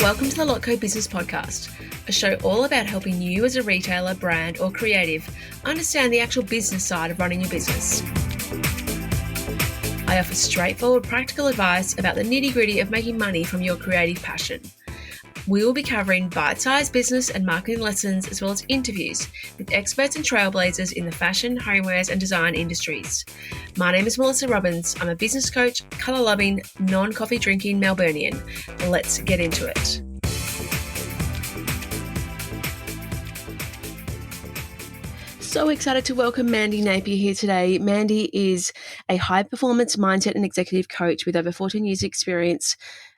Welcome to the Lotco Business Podcast, a show all about helping you as a retailer, brand, or creative understand the actual business side of running your business. I offer straightforward, practical advice about the nitty-gritty of making money from your creative passion. We will be covering bite-sized business and marketing lessons, as well as interviews with experts and trailblazers in the fashion, homewares, and design industries. My name is Melissa Robbins. I'm a business coach, colour-loving, non-coffee drinking Melburnian. Let's get into it. So excited to welcome Mandy Napier here today. Mandy is a high-performance mindset and executive coach with over 14 years' experience.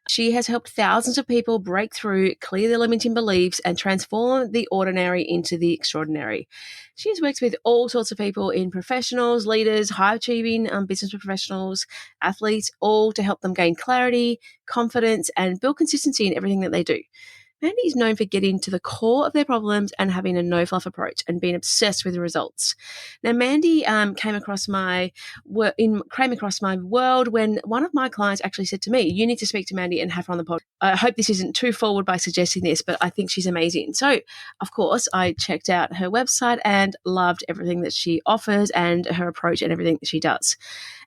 She has helped thousands of people break through, clear their limiting beliefs, and transform the ordinary into the extraordinary. She has worked with all sorts of people in professionals, leaders, high-achieving business professionals, athletes, all to help them gain clarity, confidence, and build consistency in everything that they do. Mandy is known for getting to the core of their problems and having a no-fluff approach and being obsessed with the results. Now, Mandy came across my world when one of my clients actually said to me, "You need to speak to Mandy and have her on the pod." I hope this isn't too forward by suggesting this, but I think she's amazing. So, of course, I checked out her website and loved everything that she offers and her approach and everything that she does.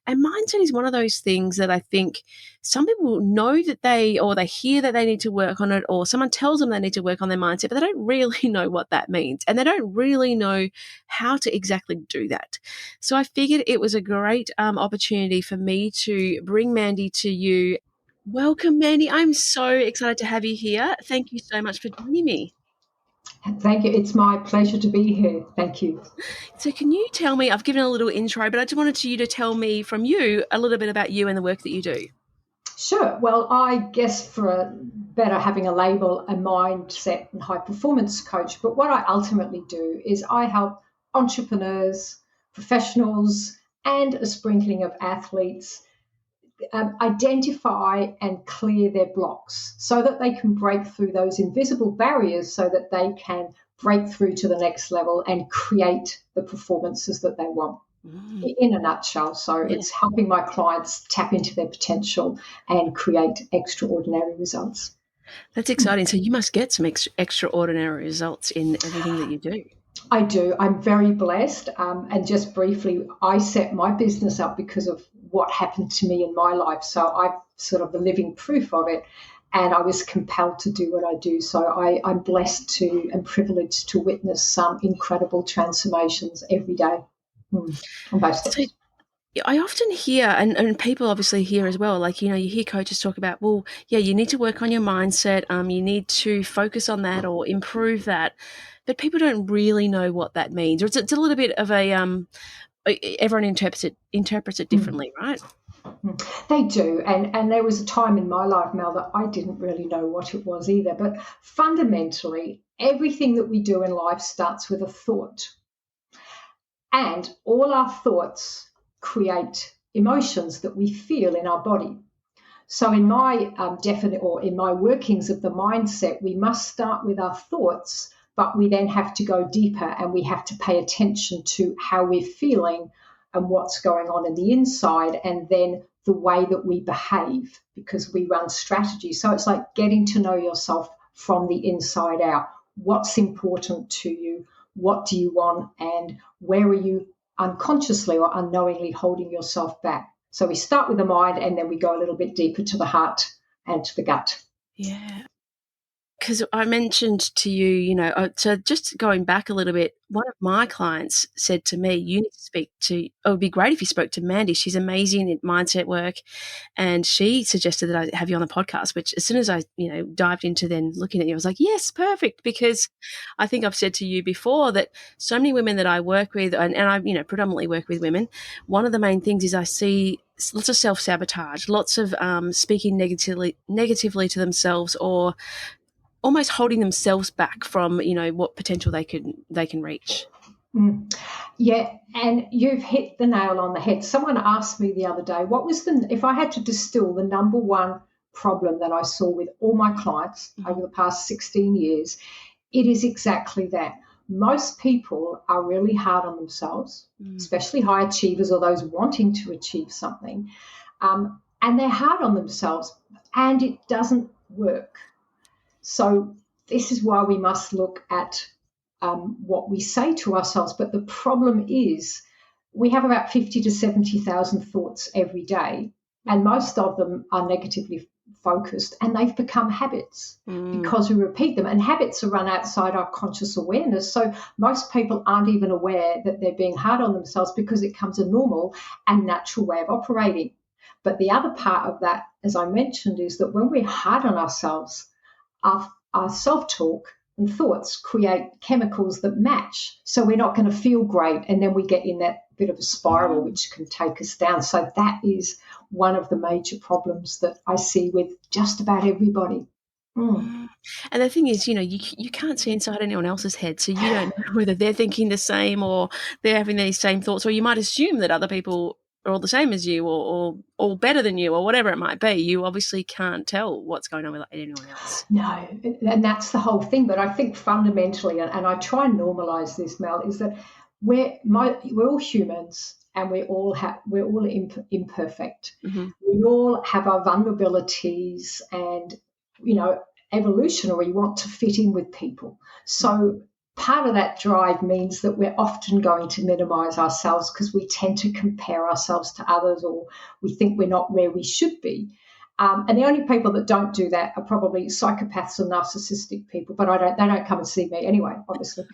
And mindset is one of those things that I think some people know that they hear that they need to work on it, or someone tells them they need to work on their mindset, but they don't really know what that means. And they don't really know how to exactly do that. So I figured it was a great opportunity for me to bring Mandy to you. Welcome, Mandy. I'm so excited to have you here. Thank you so much for joining me. Thank you. It's my pleasure to be here. Thank you. So can you tell me, I've given a little intro, but I just wanted you to tell me from you a little bit about you and the work that you do. Sure. Well, I guess for better having a label, a mindset and high performance coach. But what I ultimately do is I help entrepreneurs, professionals, and a sprinkling of athletes identify and clear their blocks so that they can break through those invisible barriers so that they can break through to the next level and create the performances that they want. In a nutshell. So It's helping my clients tap into their potential and create extraordinary results. That's exciting. So you must get some extraordinary results in everything that you do. I do. I'm very blessed. And just briefly, I set my business up because of what happened to me in my life. So I'm sort of the living proof of it. And I was compelled to do what I do. So I'm blessed and privileged to witness some incredible transformations every day. On both steps. So I often hear, and people obviously hear as well, like, you hear coaches talk about, well, yeah, you need to work on your mindset. You need to focus on that or improve that. But people don't really know what that means. Or it's a little bit of everyone interprets it differently, right? They do. And there was a time in my life, Mel, that I didn't really know what it was either. But fundamentally, everything that we do in life starts with a thought. And all our thoughts create emotions that we feel in our body. So in my in my workings of the mindset, we must start with our thoughts, but we then have to go deeper and we have to pay attention to how we're feeling and what's going on in the inside, and then the way that we behave, because we run strategy. So it's like getting to know yourself from the inside out. What's important to you? What do you want? And where are you unconsciously or unknowingly holding yourself back? So we start with the mind and then we go a little bit deeper to the heart and to the gut. Yeah. Because I mentioned to you, so just going back a little bit, one of my clients said to me, you need to speak to, it would be great if you spoke to Mandy. She's amazing at mindset work. And she suggested that I have you on the podcast, which as soon as I, dived into then looking at you, I was like, yes, perfect. Because I think I've said to you before that so many women that I work with, and I, predominantly work with women, one of the main things is I see lots of self-sabotage, lots of speaking negatively to themselves, or almost holding themselves back from, what potential they can reach. Yeah, and you've hit the nail on the head. Someone asked me the other day, if I had to distill the number one problem that I saw with all my clients over the past 16 years, it is exactly that. Most people are really hard on themselves, especially high achievers or those wanting to achieve something, and they're hard on themselves, and it doesn't work. So this is why we must look at what we say to ourselves. But the problem is we have about 50 to 70,000 thoughts every day, and most of them are negatively focused, and they've become habits because we repeat them. And habits are run outside our conscious awareness. So most people aren't even aware that they're being hard on themselves because it becomes a normal and natural way of operating. But the other part of that, as I mentioned, is that when we're hard on ourselves, our self-talk and thoughts create chemicals that match. So we're not going to feel great. And then we get in that bit of a spiral, which can take us down. So that is one of the major problems that I see with just about everybody. And the thing is, you can't see inside anyone else's head, so you don't know whether they're thinking the same or they're having these same thoughts, or you might assume that other people are all the same as you or better than you or whatever it might be. You obviously can't tell what's going on with anyone else. No, and that's the whole thing. But I think fundamentally, and I try and normalize this, Mel, is that we're all humans, and we're all imperfect. Mm-hmm. We all have our vulnerabilities, and evolutionary want to fit in with people. So part of that drive means that we're often going to minimize ourselves because we tend to compare ourselves to others, or we think we're not where we should be. And the only people that don't do that are probably psychopaths and narcissistic people, but they don't come and see me anyway, obviously.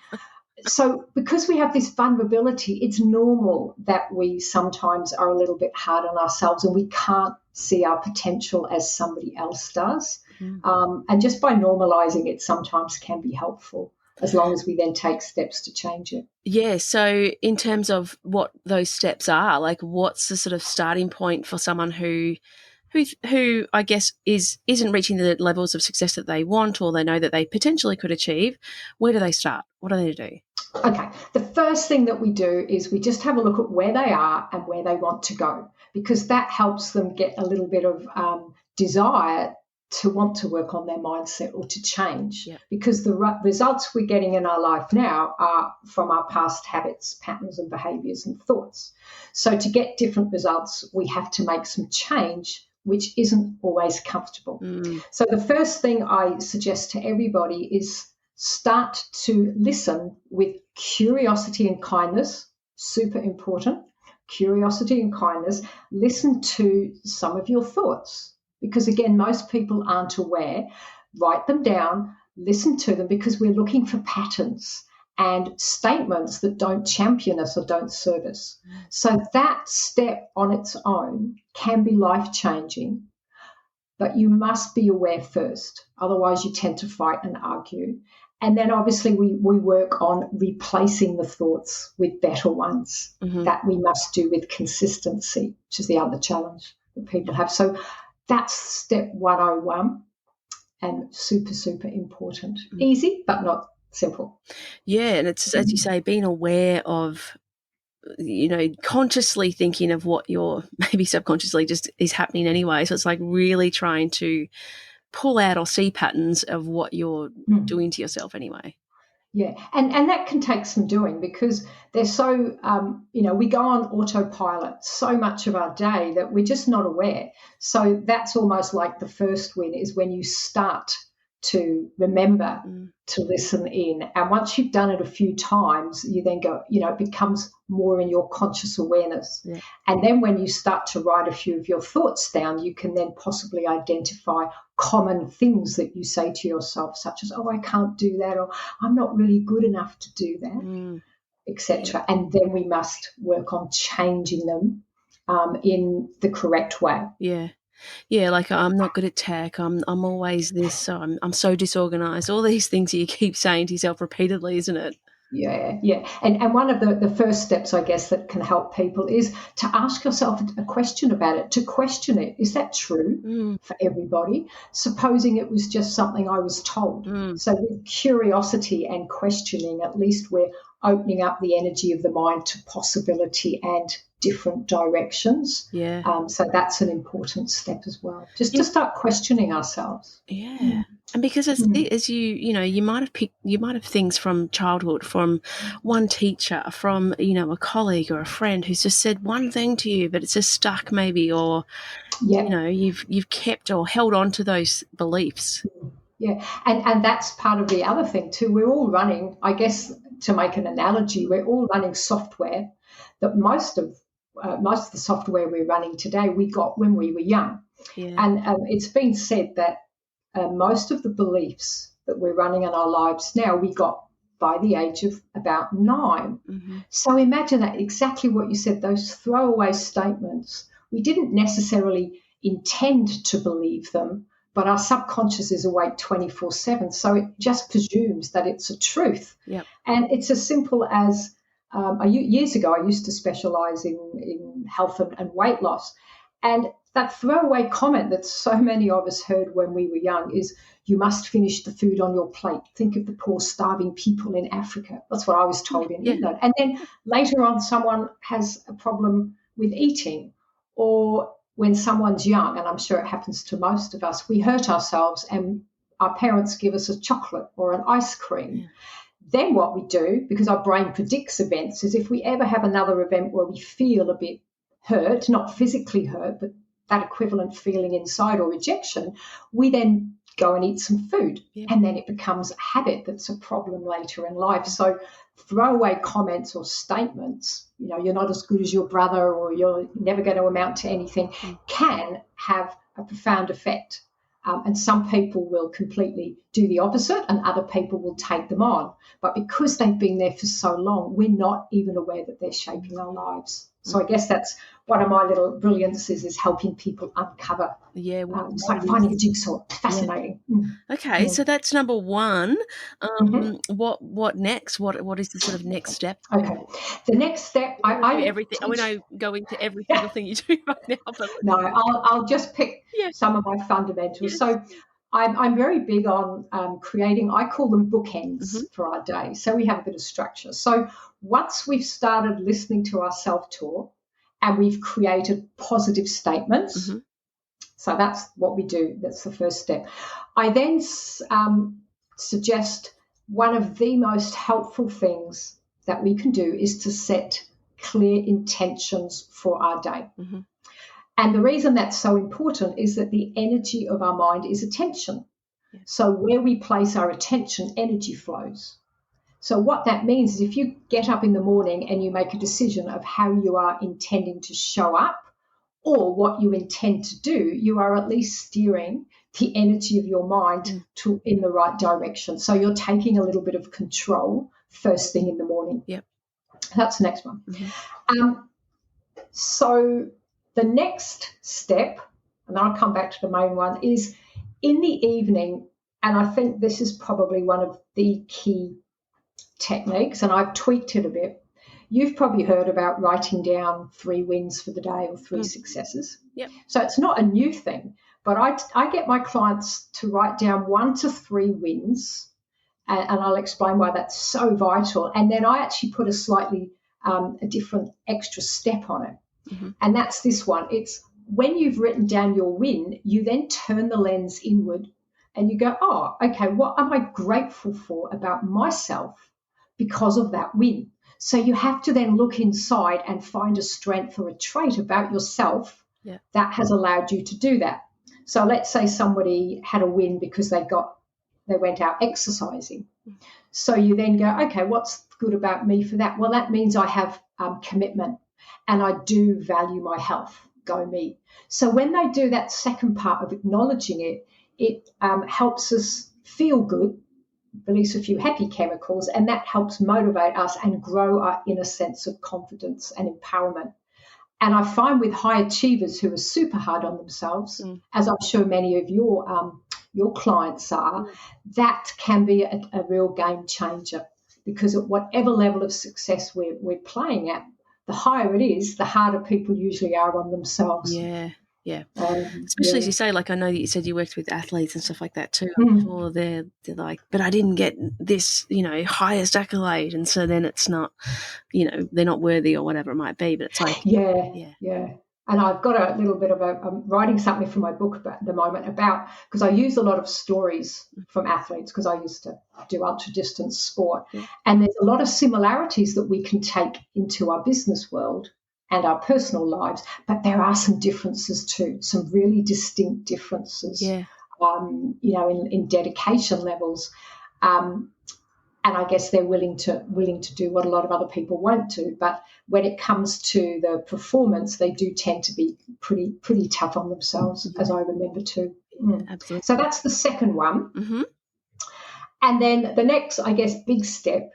So because we have this vulnerability, it's normal that we sometimes are a little bit hard on ourselves and we can't see our potential as somebody else does. And just by normalizing it sometimes can be helpful, as long as we then take steps to change it. Yeah, so in terms of what those steps are, like what's the sort of starting point for someone who I guess isn't reaching the levels of success that they want or they know that they potentially could achieve? Where do they start? What do they do? Okay, the first thing that we do is we just have a look at where they are and where they want to go, because that helps them get a little bit of desire to want to work on their mindset or to change. Yep. Because the results we're getting in our life now are from our past habits, patterns and behaviours and thoughts. So to get different results, we have to make some change, which isn't always comfortable. So the first thing I suggest to everybody is start to listen with curiosity and kindness. Super important. Curiosity and kindness. Listen to some of your thoughts, because again, most people aren't aware. Write them down, listen to them, because we're looking for patterns and statements that don't champion us or don't serve us. So that step on its own can be life-changing, but you must be aware first. Otherwise, you tend to fight and argue. And then obviously we work on replacing the thoughts with better ones. That we must do with consistency, which is the other challenge that people have. So that's step 101, and super, super important. Easy, but not simple. Yeah, and it's, as you say, being aware of, consciously thinking of what you're maybe subconsciously just is happening anyway. So it's like really trying to pull out or see patterns of what you're doing to yourself anyway. Yeah, and that can take some doing, because they're so, we go on autopilot so much of our day that we're just not aware. So that's almost like the first win is when you start to remember to listen in. And once you've done it a few times, you then go, it becomes more in your conscious awareness. Yeah. And then when you start to write a few of your thoughts down, you can then possibly identify common things that you say to yourself, such as, oh, I can't do that, or I'm not really good enough to do that, etc. And then we must work on changing them in the correct way. Yeah. Yeah, like I'm not good at tech. I'm always this. So I'm so disorganized. All these things that you keep saying to yourself repeatedly, isn't it? Yeah. And one of the first steps, I guess, that can help people is to ask yourself a question about it, to question it. Is that true for everybody? Supposing it was just something I was told. So with curiosity and questioning, at least we're opening up the energy of the mind to possibility and different directions. Yeah. So that's an important step as well, just to start questioning ourselves. Yeah. And because as you might have things from childhood, from one teacher, from, a colleague or a friend who's just said one thing to you, but it's just stuck maybe, or, you've kept or held on to those beliefs. Yeah. And that's part of the other thing too. We're all running, I guess, to make an analogy, we're all running software that most of the software we're running today we got when we were young. Yeah. And it's been said that most of the beliefs that we're running in our lives now we got by the age of about 9. Mm-hmm. So imagine that, exactly what you said, those throwaway statements. We didn't necessarily intend to believe them, but our subconscious is awake 24/7. So it just presumes that it's a truth. Yep. And it's as simple as years ago, I used to specialize in health and weight loss. And that throwaway comment that so many of us heard when we were young is, you must finish the food on your plate. Think of the poor starving people in Africa. That's what I was told in England. And then later on, someone has a problem with eating, or when someone's young, and I'm sure it happens to most of us, we hurt ourselves and our parents give us a chocolate or an ice cream. Yeah. Then what we do, because our brain predicts events, is if we ever have another event where we feel a bit hurt, not physically hurt, but that equivalent feeling inside or rejection, we then go and eat some food. Yeah. And then it becomes a habit that's a problem later in life. So throwaway comments or statements, you're not as good as your brother, or you're never going to amount to anything, can have a profound effect. And some people will completely do the opposite and other people will take them on. But because they've been there for so long, we're not even aware that they're shaping our lives. So I guess that's one of my little brilliances, is helping people uncover. It's like finding a jigsaw. Fascinating. Yeah. Okay, so that's number one. What next? What is the sort of next step? Okay, the next step. Everything. I know go into every single thing you do right now. But no, I'll just pick some of my fundamentals. Yes. So I'm very big on creating, I call them bookends for our day. So we have a bit of structure. So once we've started listening to our self-talk and we've created positive statements, so that's what we do. That's the first step. I then suggest one of the most helpful things that we can do is to set clear intentions for our day. And the reason that's so important is that the energy of our mind is attention. Yeah. So where we place our attention, energy flows. So what that means is if you get up in the morning and you make a decision of how you are intending to show up or what you intend to do, you are at least steering the energy of your mind in the right direction. So you're taking a little bit of control first thing in the morning. Yep. That's the next one. So the next step, and I'll come back to the main one, is in the evening, and I think this is probably one of the key techniques, and I've tweaked it a bit. You've probably heard about writing down 3 wins for the day or 3 successes. Yep. So it's not a new thing, but I get my clients to write down 1 to 3 wins, and I'll explain why that's so vital. And then I actually put a slightly a different extra step on it. And that's this one. It's when you've written down your win, you then turn the lens inward and you go, oh, okay, what am I grateful for about myself because of that win? So you have to then look inside and find a strength or a trait about yourself that has allowed you to do that. So let's say somebody had a win because they went out exercising. So you then go, okay, what's good about me for that? Well, that means I have commitment and I do value my health. Go me. So when they do that second part of acknowledging it, it helps us feel good, release a few happy chemicals, and that helps motivate us and grow our inner sense of confidence and empowerment. And I find with high achievers who are super hard on themselves, as I'm sure many of your clients are, that can be a real game changer, because at whatever level of success we're playing at, the higher it is, the harder people usually are on themselves. Yeah. Especially as you say, like I know that you said you worked with athletes and stuff like that too. Or they're like, but I didn't get this, highest accolade, and so then it's not, they're not worthy or whatever it might be. But it's like, yeah. And I've got a little bit of I'm writing something for my book at the moment about, because I use a lot of stories from athletes because I used to do ultra distance sport, and there's a lot of similarities that we can take into our business world and our personal lives, but there are some differences too, some really distinct differences. Yeah. in dedication levels. And I guess they're willing to do what a lot of other people won't do. But when it comes to the performance, they do tend to be pretty tough on themselves, as I remember too. Absolutely. So that's the second one. Mm-hmm. And then the next, I guess, big step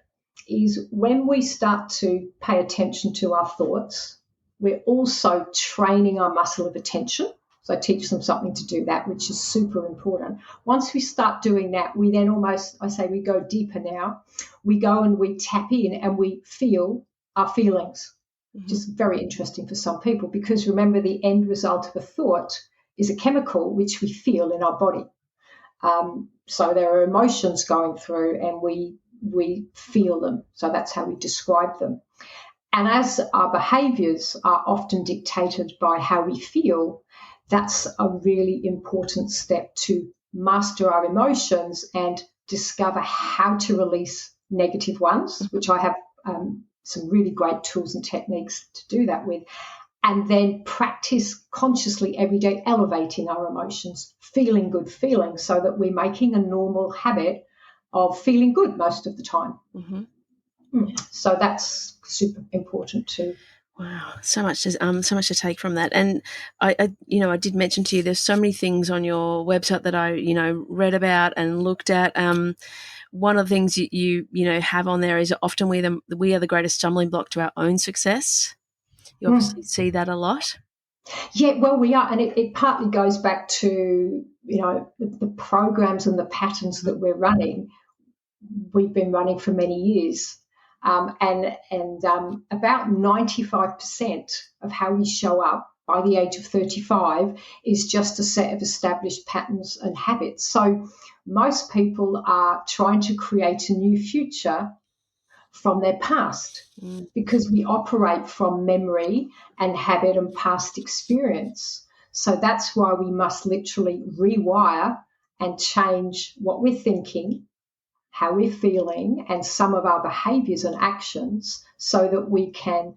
is when we start to pay attention to our thoughts, we're also training our muscle of attention. So I teach them something to do that, which is super important. Once we start doing that, we then almost, I say we go deeper now. We go and we tap in and we feel our feelings, which is very interesting for some people, because remember, the end result of a thought is a chemical which we feel in our body. So there are emotions going through and we feel them. So that's how we describe them. And as our behaviours are often dictated by how we feel, that's a really important step to master our emotions and discover how to release negative ones, which I have some really great tools and techniques to do that with. And then practice consciously every day elevating our emotions, feeling good feelings, so that we're making a normal habit of feeling good most of the time. Mm-hmm. So that's super important too. Wow, so much to take from that. And I did mention to you, there's so many things on your website that I, read about and looked at. One of the things you have on there is often we are the greatest stumbling block to our own success. You obviously see that a lot. Yeah, well, we are, and it partly goes back to the programs and the patterns that we're running. We've been running for many years. And about 95% of how we show up by the age of 35 is just a set of established patterns and habits. So most people are trying to create a new future from their past because we operate from memory and habit and past experience. So that's why we must literally rewire and change what we're thinking, how we're feeling, and some of our behaviours and actions, so that we can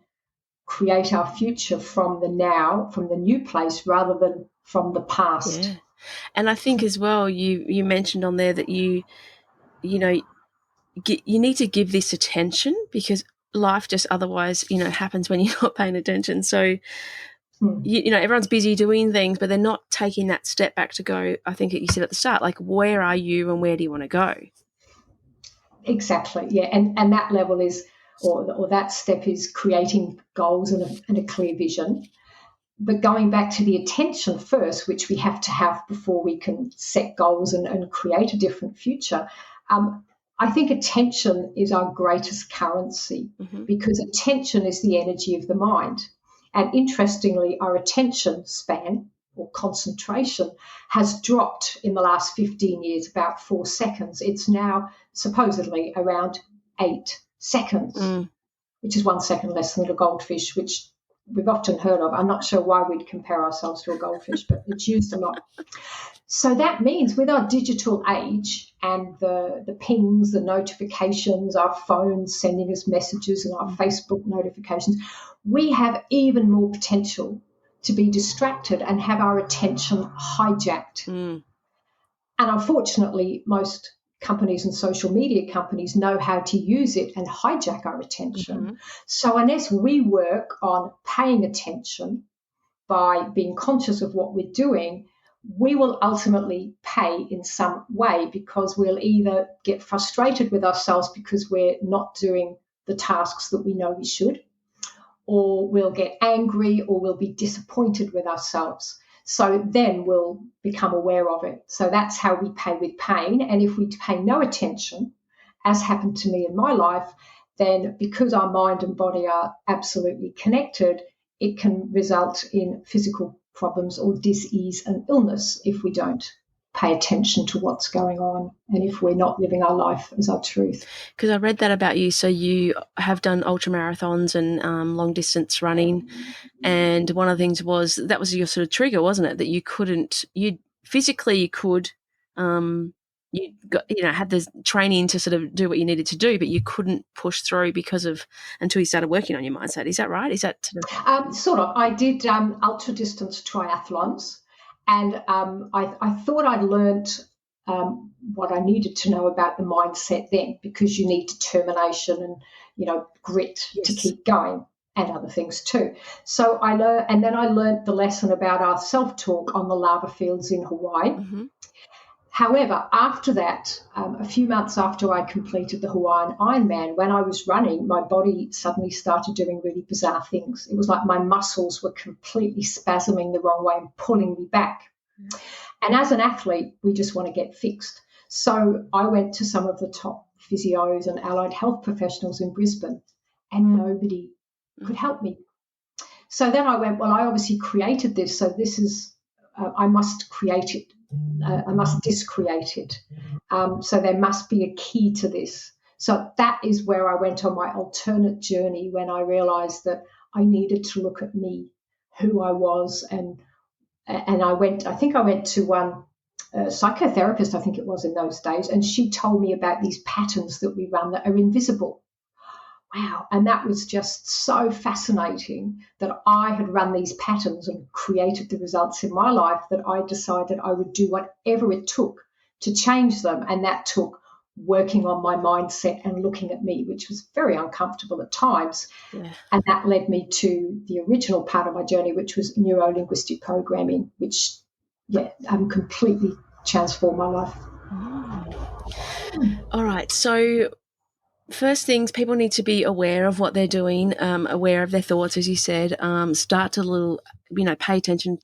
create our future from the now, from the new place, rather than from the past. Yeah. And I think as well, you mentioned on there that you need to give this attention, because life just otherwise, happens when you're not paying attention. So, everyone's busy doing things, but they're not taking that step back to go, I think you said at the start, like, where are you and where do you want to go? Exactly, yeah. And that level is, or that step is creating goals and a clear vision. But going back to the attention first, which we have to have before we can set goals and create a different future, I think attention is our greatest currency, because attention is the energy of the mind. And interestingly, our attention span or concentration has dropped in the last 15 years, about 4 seconds. It's now supposedly around 8 seconds, which is 1 second less than a goldfish, which we've often heard of. I'm not sure why we'd compare ourselves to a goldfish, but it's used a lot. So that means with our digital age and the pings, the notifications, our phones sending us messages and our Facebook notifications, we have even more potential to be distracted and have our attention hijacked. And unfortunately, most companies and social media companies know how to use it and hijack our attention. So unless we work on paying attention by being conscious of what we're doing, we will ultimately pay in some way, because we'll either get frustrated with ourselves because we're not doing the tasks that we know we should, or we'll get angry, or we'll be disappointed with ourselves. So then we'll become aware of it. So that's how we pay with pain. And if we pay no attention, as happened to me in my life, then because our mind and body are absolutely connected, it can result in physical problems or dis-ease and illness if we don't pay attention to what's going on and if we're not living our life as our truth. Because I read that about you. So you have done ultra marathons and long distance running, and one of the things was that was your sort of trigger, wasn't it? That you couldn't, you physically could, you got, had the training to sort of do what you needed to do, but you couldn't push through until you started working on your mindset. Is that right? Is that sort of? I did ultra distance triathlons. And I thought I'd learnt what I needed to know about the mindset then, because you need determination and, grit to Yes. keep going, and other things too. So I learned, and then I learnt the lesson about our self-talk on the lava fields in Hawaii. Mm-hmm. However, after that, a few months after I completed the Hawaiian Ironman, when I was running, my body suddenly started doing really bizarre things. It was like my muscles were completely spasming the wrong way and pulling me back. Yeah. And as an athlete, we just want to get fixed. So I went to some of the top physios and allied health professionals in Brisbane, and nobody could help me. So then I went, well, I obviously created this, so this is, I must create it. I must discreate it. So there must be a key to this. So that is where I went on my alternate journey, when I realized that I needed to look at me, who I was, and I think I went to one psychotherapist, I think it was in those days, and she told me about these patterns that we run that are invisible. Wow. And that was just so fascinating, that I had run these patterns and created the results in my life, that I decided I would do whatever it took to change them. And that took working on my mindset and looking at me, which was very uncomfortable at times. Yeah. And that led me to the original part of my journey, which was neuro-linguistic programming, which, completely transformed my life. All right. So first things, people need to be aware of what they're doing, aware of their thoughts, as you said. Start to pay attention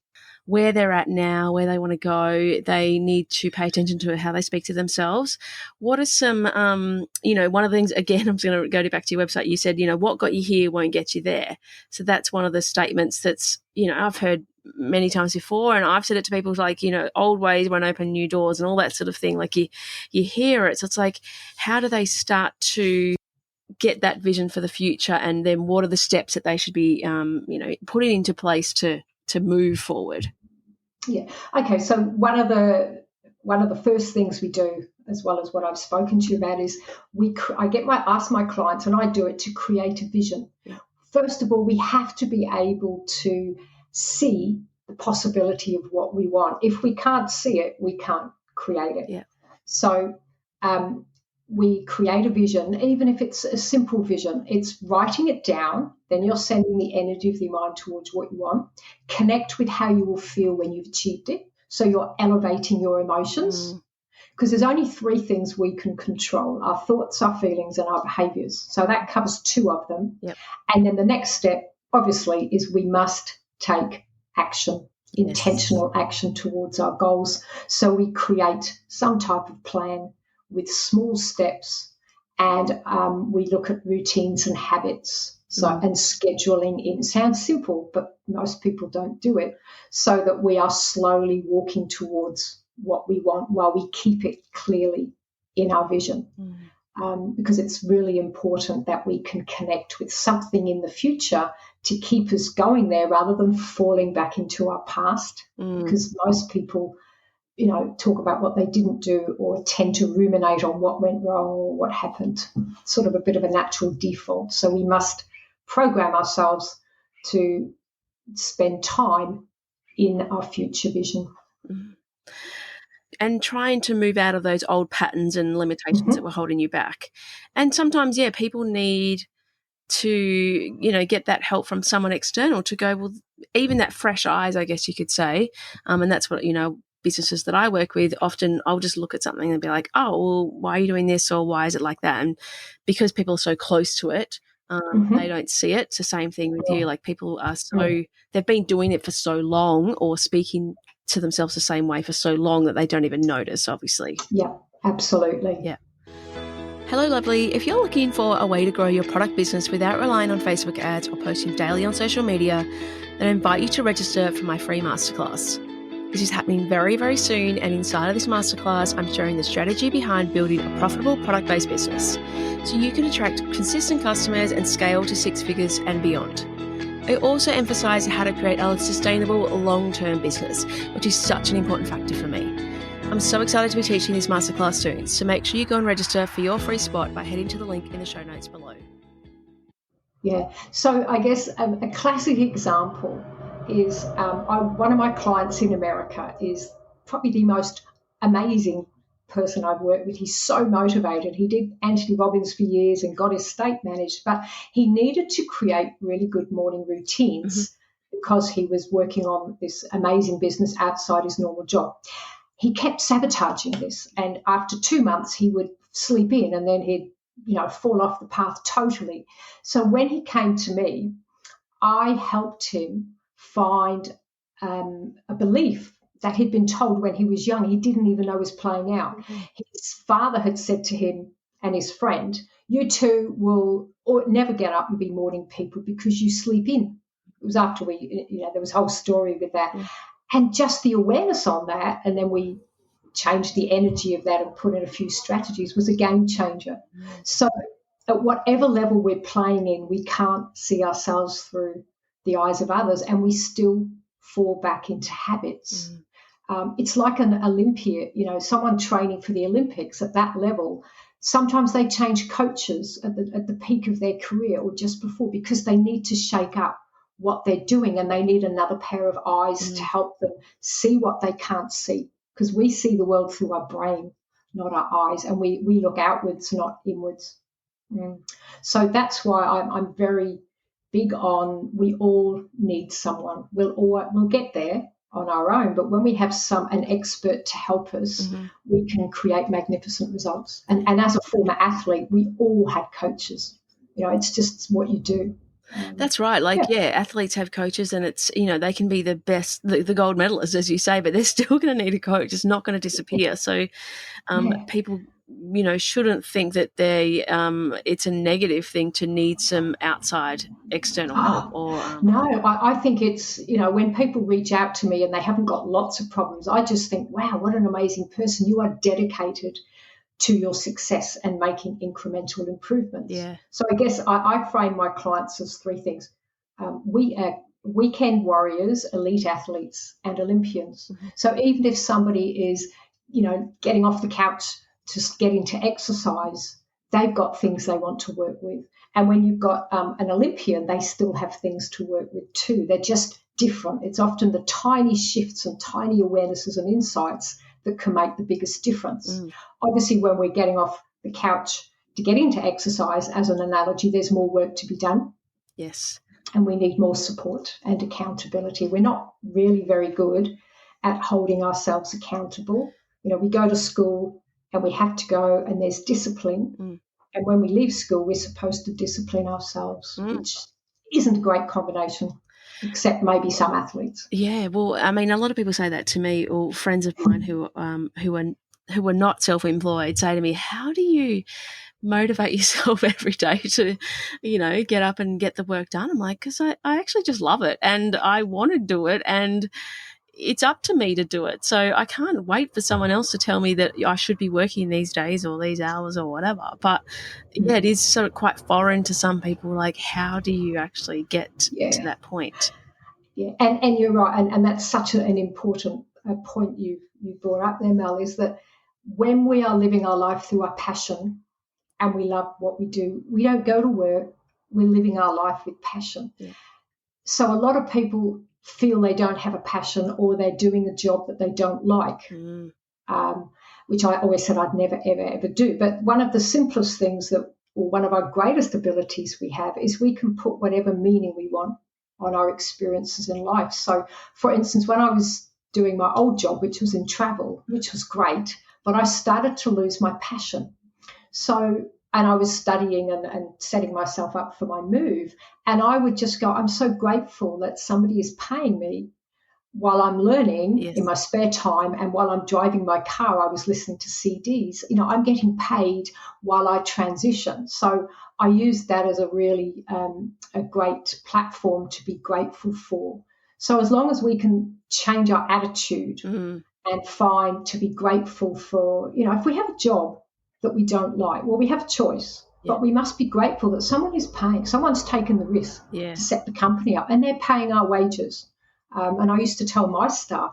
where they're at now, where they want to go. They need to pay attention to how they speak to themselves. What are some, one of the things, again, I'm just going to go back to your website. You said, what got you here won't get you there. So that's one of the statements that's, I've heard many times before, and I've said it to people, like, old ways won't open new doors and all that sort of thing. Like you hear it. So it's like, how do they start to get that vision for the future? And then what are the steps that they should be, putting into place to move forward? Yeah. Okay. So one of the first things we do, as well as what I've spoken to you about, is ask my clients, and I do it, to create a vision. Yeah. First of all, we have to be able to see the possibility of what we want. If we can't see it, we can't create it. Yeah. So we create a vision, even if it's a simple vision. It's writing it down, then you're sending the energy of the mind towards what you want. Connect with how you will feel when you've achieved it. So you're elevating your emotions. Because there's only three things we can control: our thoughts, our feelings, and our behaviours. So that covers two of them. Yep. And then the next step, obviously, is we must take action, intentional action towards our goals. So we create some type of plan with small steps, and we look at routines and habits. And scheduling in. Sounds simple, but most people don't do it, so that we are slowly walking towards what we want while we keep it clearly in our vision. Because it's really important that we can connect with something in the future to keep us going there, rather than falling back into our past. Because most people, talk about what they didn't do, or tend to ruminate on what went wrong or what happened. Sort of a bit of a natural default. So we must program ourselves to spend time in our future vision. And trying to move out of those old patterns and limitations that were holding you back. And sometimes, people need to, get that help from someone external to go, well, even that fresh eyes, I guess you could say. And that's what, businesses that I work with, often I'll just look at something and be like, oh, well, why are you doing this? Or why is it like that? And because people are so close to it, they don't see it. It's the same thing with you. Like, people are they've been doing it for so long, or speaking to themselves the same way for so long, that they don't even notice, obviously. Yeah, absolutely. Yeah. Hello, lovely. If you're looking for a way to grow your product business without relying on Facebook ads or posting daily on social media, then I invite you to register for my free masterclass. This is happening very, very soon, and inside of this masterclass, I'm sharing the strategy behind building a profitable product-based business, so you can attract consistent customers and scale to 6 figures and beyond. I also emphasize how to create a sustainable long-term business, which is such an important factor for me. I'm so excited to be teaching this masterclass soon, so make sure you go and register for your free spot by heading to the link in the show notes below. Yeah, so I guess a classic example is one of my clients in America is probably the most amazing person I've worked with. He's so motivated. He did Anthony Robbins for years and got his estate managed, but he needed to create really good morning routines because he was working on this amazing business outside his normal job. He kept sabotaging this, and after 2 months he would sleep in and then he'd fall off the path totally. So when he came to me, I helped him find a belief that he'd been told when he was young. He didn't even know was playing out. His father had said to him and his friend, "You two will never get up and be morning people because you sleep in." It was after there was a whole story with that. And just the awareness on that, and then we changed the energy of that and put in a few strategies, was a game changer. So at whatever level we're playing in, we can't see ourselves through the eyes of others, and we still fall back into habits. It's like an Olympian, someone training for the Olympics at that level. Sometimes they change coaches at the peak of their career or just before because they need to shake up what they're doing, and they need another pair of eyes to help them see what they can't see, because we see the world through our brain, not our eyes, and we look outwards, not inwards. So that's why I'm very big on we all need someone. We'll get there on our own, but when we have an expert to help us, we can create magnificent results. And as a former athlete, we all had coaches. It's just what you do. That's right. Athletes have coaches, and it's, they can be the best, the gold medalists, as you say, but they're still going to need a coach. It's not going to disappear. So people, shouldn't think that it's a negative thing to need some outside external help. No, I think it's, when people reach out to me and they haven't got lots of problems, I just think, wow, what an amazing person. You are dedicated to your success and making incremental improvements. Yeah. So I guess I frame my clients as three things. We are weekend warriors, elite athletes, and Olympians. So even if somebody is, getting off the couch to get into exercise, they've got things they want to work with. And when you've got an Olympian, they still have things to work with too. They're just different. It's often the tiny shifts and tiny awarenesses and insights that can make the biggest difference. Obviously, when we're getting off the couch to get into exercise, as an analogy, there's more work to be done. Yes. And we need more support and accountability. We're not really very good at holding ourselves accountable. We go to school and we have to go, and there's discipline. And when we leave school, we're supposed to discipline ourselves, which isn't a great combination, except maybe some athletes. Yeah, well, I mean, a lot of people say that to me, or friends of mine who are not self-employed say to me, "How do you motivate yourself every day to, get up and get the work done?" I'm like, because I actually just love it, and I want to do it, and it's up to me to do it. So I can't wait for someone else to tell me that I should be working these days or these hours or whatever. But yeah, it is sort of quite foreign to some people. Like, how do you actually get to that point? Yeah, and you're right, and that's such an important point you brought up there, Mel, is that when we are living our life through our passion and we love what we do, we don't go to work, we're living our life with passion. Yeah. So a lot of people feel they don't have a passion, or they're doing a job that they don't like, which I always said I'd never, ever, ever do. But one of the simplest things or one of our greatest abilities we have, is we can put whatever meaning we want on our experiences in life. So, for instance, when I was doing my old job, which was in travel, which was great, but I started to lose my passion. And I was studying and setting myself up for my move. And I would just go, I'm so grateful that somebody is paying me while I'm learning in my spare time, and while I'm driving my car, I was listening to CDs. I'm getting paid while I transition. So I use that as a really a great platform to be grateful for. So as long as we can change our attitude and find to be grateful for, if we have a job that we don't like, well, we have a choice, but we must be grateful that someone is paying, someone's taken the risk to set the company up, and they're paying our wages. And I used to tell my staff,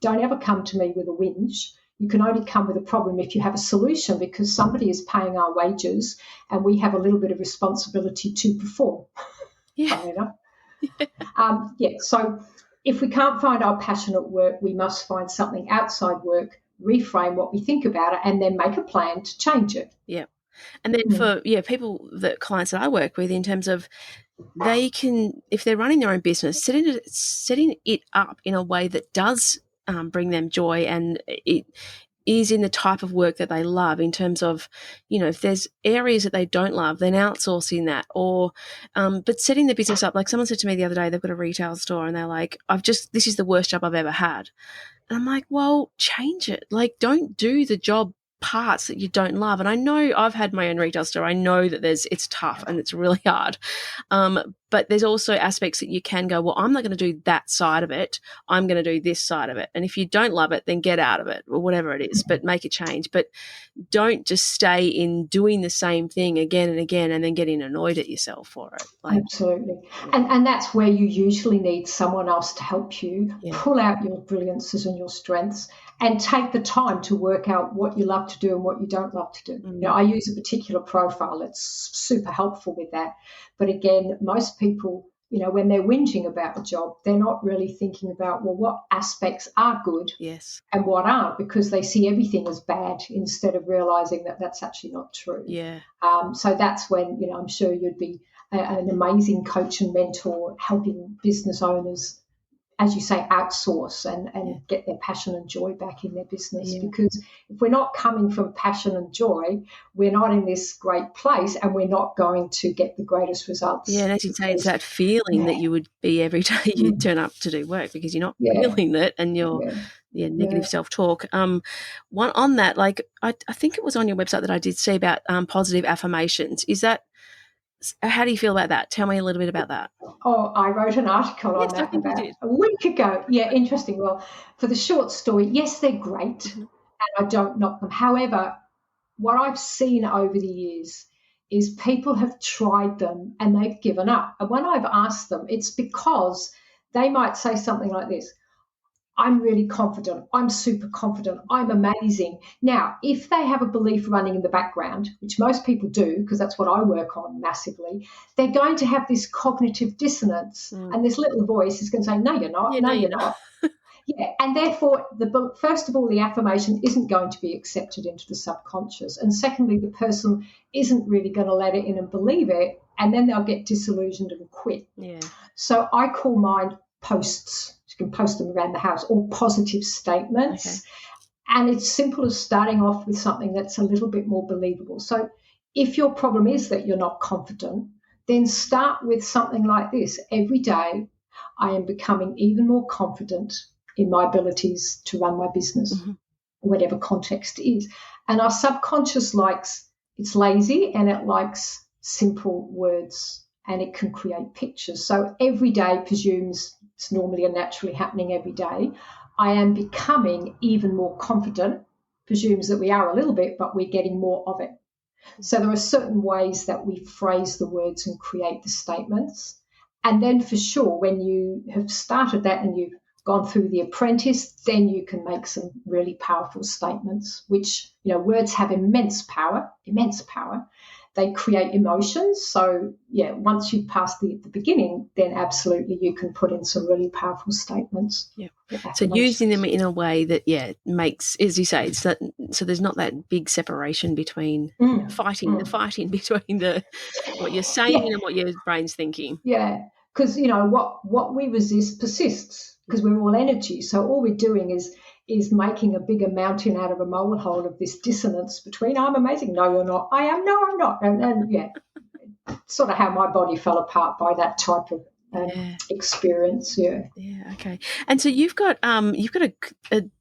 don't ever come to me with a whinge. You can only come with a problem if you have a solution, because somebody is paying our wages and we have a little bit of responsibility to perform. Yeah. So if we can't find our passion at work, we must find something outside work, reframe what we think about it, and then make a plan to change it. Yeah. And then for people, the clients that I work with, in terms of they can, if they're running their own business, setting it up in a way that does bring them joy, and it is in the type of work that they love, in terms of, if there's areas that they don't love, then outsourcing that, or but setting the business up. Like someone said to me the other day, they've got a retail store and they're like, this is the worst job I've ever had. And I'm like, well, change it. Like, don't do the job parts that you don't love. And I know I've had my own retail store. I know that it's tough and it's really hard. But there's also aspects that you can go, well, I'm not going to do that side of it. I'm going to do this side of it. And if you don't love it, then get out of it, or whatever it is, but make a change. But don't just stay in doing the same thing again and again and then getting annoyed at yourself for it. Absolutely. And that's where you usually need someone else to help you pull out your brilliances and your strengths and take the time to work out what you love to do and what you don't love to do. I use a particular profile that's super helpful with that. But again, most people, when they're whinging about a job, they're not really thinking about, well, what aspects are good and what aren't, because they see everything as bad instead of realising that that's actually not true. Yeah. So that's when, I'm sure you'd be an amazing coach and mentor, helping business owners, as you say, outsource and get their passion and joy back in their business. Because if we're not coming from passion and joy, we're not in this great place and we're not going to get the greatest results. Yeah, and as you say, it's that feeling that you would be every day you turn up to do work, because you're not feeling that, and you're negative self-talk. One on that, like I think it was on your website that I did see about positive affirmations. Is that, how do you feel about that? Tell me a little bit about that. Oh, I wrote an article on that about a week ago. Yeah, interesting. Well, for the short story, yes, they're great, and I don't knock them. However, what I've seen over the years is people have tried them and they've given up. And when I've asked them, it's because they might say something like this: I'm really confident. I'm super confident. I'm amazing. Now, if they have a belief running in the background, which most people do, because that's what I work on massively, they're going to have this cognitive dissonance. And this little voice is going to say, no, you're not. No, you're not. And therefore, first of all, the affirmation isn't going to be accepted into the subconscious. And secondly, the person isn't really going to let it in and believe it. And then they'll get disillusioned and quit. Yeah. So I call mine posts. You can post them around the house, or positive statements. Okay. And it's simple as starting off with something that's a little bit more believable. So if your problem is that you're not confident, then start with something like this: every day I am becoming even more confident in my abilities to run my business, whatever context it is. And our subconscious it's lazy and it likes simple words, and it can create pictures. So every day presumes it's normally and naturally happening every day. I am becoming even more confident presumes that we are a little bit, but we're getting more of it. So there are certain ways that we phrase the words and create the statements. And then for sure, when you have started that and you've gone through the apprentice, then you can make some really powerful statements, which, words have immense power. They create emotions. So, once you've passed the beginning, then absolutely you can put in some really powerful statements. Yeah. So using them in a way that, makes, as you say, it's that, so there's not that big separation between the fighting between what you're saying and what your brain's thinking. Yeah, because, what we resist persists, because we're all energy. So all we're doing is making a bigger mountain out of a molehill of this dissonance between I'm amazing, no, you're not, I am, no, I'm not. And sort of how my body fell apart by that type of experience. Yeah, okay. And so you've got a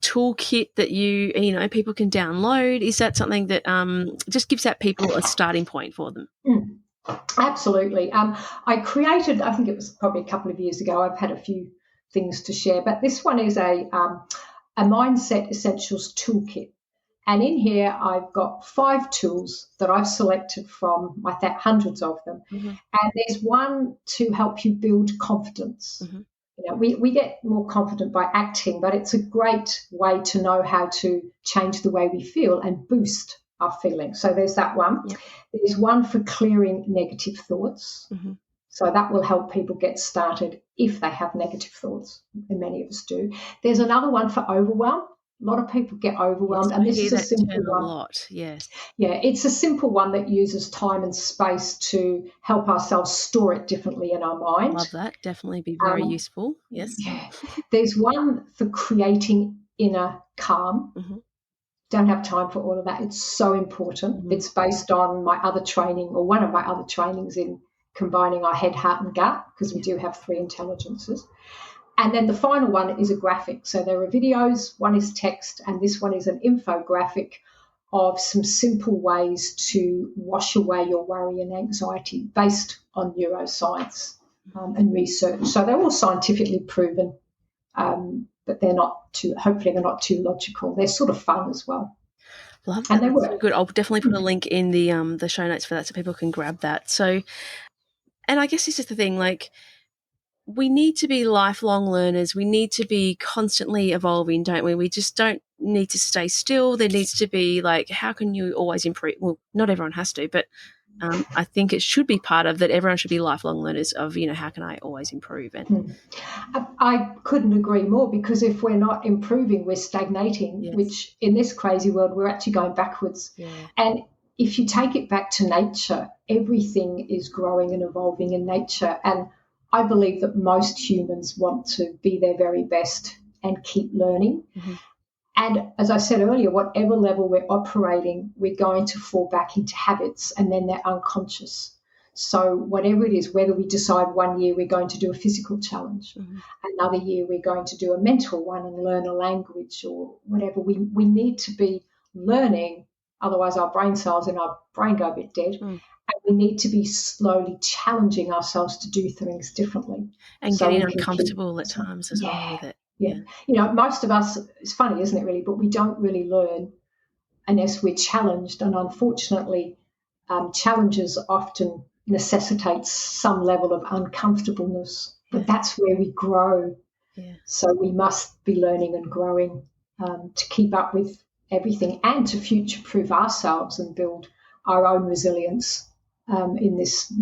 toolkit that people can download. Is that something that just gives that people a starting point for them? Absolutely. I created, I think it was probably a couple of years ago, I've had a few things to share, but this one is a Mindset Essentials Toolkit. And in here, I've got 5 tools that I've selected from hundreds of them. And there's one to help you build confidence. We get more confident by acting, but it's a great way to know how to change the way we feel and boost our feelings. So there's that one. There's one for clearing negative thoughts. So that will help people get started if they have negative thoughts, and many of us do. There's another one for overwhelm. A lot of people get overwhelmed, Yes, and I this hear is a that simple term a one. lot. Yes. Yeah, it's a simple one that uses time and space to help ourselves store it differently in our mind. Love that. Definitely be very Um, useful. Yes. yeah. There's one for creating inner calm. Mm-hmm. Don't have time for all of that. It's so important. Mm-hmm. It's based on my other training, or one of my other trainings, in combining our head, heart, and gut, because we do have 3 intelligences. And then the final one is a graphic. So there are videos, one is text, and this one is an infographic of some simple ways to wash away your worry and anxiety based on neuroscience and research. So they're all scientifically proven, but hopefully they're not too logical. They're sort of fun as well. Love that. And they That's so work. good. I'll definitely put a link in the show notes for that so people can grab that. So, and I guess this is the thing, like, we need to be lifelong learners. We need to be constantly evolving, don't we? We just don't need to stay still. There needs to be, like, how can you always improve? Well, not everyone has to, but I think it should be part of that. Everyone should be lifelong learners of, how can I always improve? And I couldn't agree more, because if we're not improving, we're stagnating, yes, which in this crazy world, we're actually going backwards. yeah, And if you take it back to nature, everything is growing and evolving in nature. And I believe that most humans want to be their very best and keep learning. mm-hmm. And as I said earlier, whatever level we're operating, we're going to fall back into habits, and then they're unconscious. So whatever it is, whether we decide one year we're going to do a physical challenge, Mm-hmm. another year we're going to do a mental one and learn a language or whatever, we need to be learning, otherwise our brain cells in our brain go a bit dead. And we need to be slowly challenging ourselves to do things differently. And So getting we can uncomfortable at times as well yeah, with it. yeah. Most of us, it's funny, isn't it, really? But we don't really learn unless we're challenged. And unfortunately, challenges often necessitates some level of uncomfortableness. But that's where we grow. Yeah. So we must be learning and growing to keep up with everything and to future-proof ourselves and build our own resilience in this,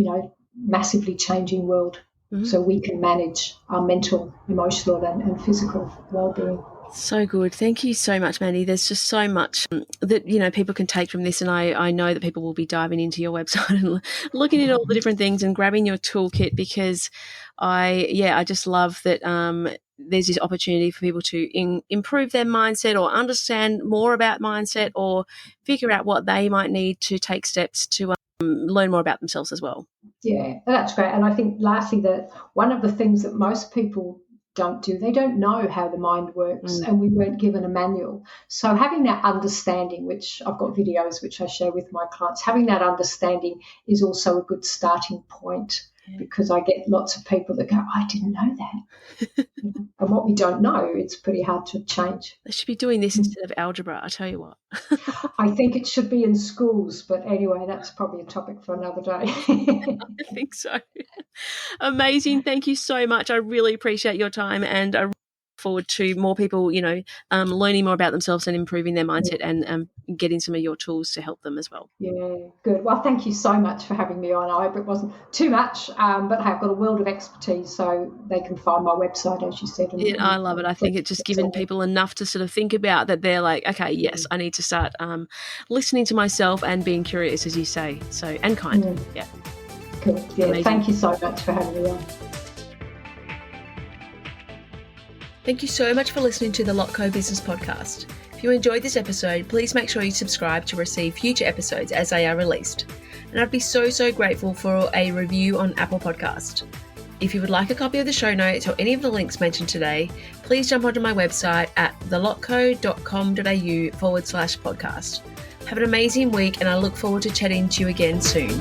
massively changing world. Mm-hmm. So we can manage our mental, emotional, and physical well-being. So good. Thank you so much, Mandy. There's just so much that, people can take from this. And I know that people will be diving into your website and looking at all the different things and grabbing your toolkit, because I just love that there's this opportunity for people to improve their mindset or understand more about mindset or figure out what they might need to take steps to learn more about themselves as well. Yeah, that's great. And I think lastly, that one of the things that most people don't do, they don't know how the mind works, and we weren't given a manual. So having that understanding, which I've got videos which I share with my clients, having that understanding is also a good starting point, because I get lots of people that go, I didn't know that. And what we don't know, it's pretty hard to change. They should be doing this instead of algebra, I tell you what. I think it should be in schools, but anyway, that's probably a topic for another day. I think so. Amazing. Thank you so much. I really appreciate your time, and I look forward to more people, learning more about themselves and improving their mindset and getting some of your tools to help them as well. Yeah, good. Well, thank you so much for having me on. I hope it wasn't too much, but I've got a world of expertise, so they can find my website, as you said. I love it. I think it's just given people enough to sort of think about, that they're like, okay, yes, I need to start listening to myself and being curious, as you say, and kind. Yeah. Good. Yeah, amazing. Thank you so much for having me on. Thank you so much for listening to the Lotco Business Podcast. If you enjoyed this episode, please make sure you subscribe to receive future episodes as they are released. And I'd be so grateful for a review on Apple Podcast. If you would like a copy of the show notes or any of the links mentioned today, please jump onto my website at thelotco.com.au/podcast. Have an amazing week, and I look forward to chatting to you again soon.